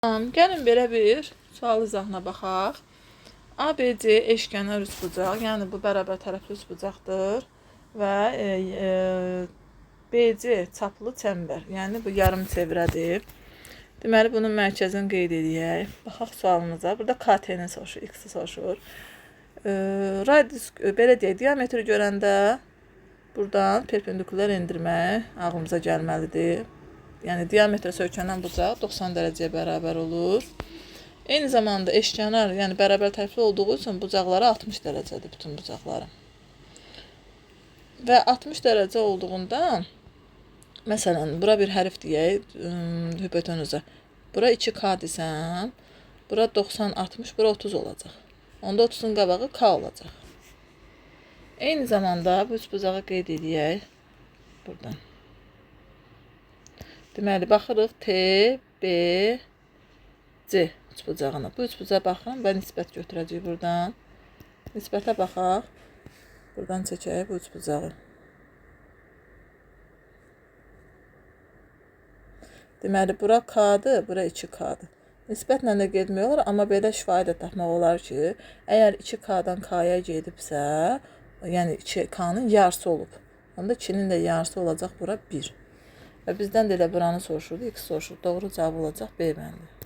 Tamam, gəlin belə bir sual izahına baxaq. ABC eşkenar üçbucaq, yəni bu bərabər tərəfli üçbucaqdır və BC çaplı çəmbər, yəni bu yarım çevrədir. Deməli, bunun mərkəzini qeyd edək. Baxaq sualımıza. Burada KT-ni soruşur, X-i soruşur. Radius, belə deyək, diametri görəndə buradan perpendikulyar endirmək ağlımıza gəlməlidir. Yəni, diametrə söykənən bucaq 90 dərəcəyə bərabər olur. Eyni zamanda eşkenar, yəni bərabər tərəfli olduğu üçün bucaqları 60 dərəcədir bütün bucaqları. Və 60 dərəcə olduğunda, məsələn, bura bir hərf deyək, hipotenuza. Bura 2K desəm, bura 90, 60, bura 30 olacaq. Onda 30-un qabağı K olacaq. Eyni zamanda bu üç bucağı qeyd edək buradan. Deməli, baxırıq T, B, C üçbucağına. Bu üçbucağa baxıram və nisbət götürəcəyik buradan. Nisbətə baxaq. Buradan çəkək bu üçbucağı. Deməli, bura K-dır, bura 2K-dır. Nisbətlə də getmək olar, amma belə şifahi də tapmaq olar ki, əgər 2K-dan K-ya gedibsə, yəni 2K-nın yarısı olub. Onda 2-nin də yarısı olacaq bura 1. Və bizdən də elə buranı soruşurdu, X soruşurdu. Doğru cavab olacaq B bəndi.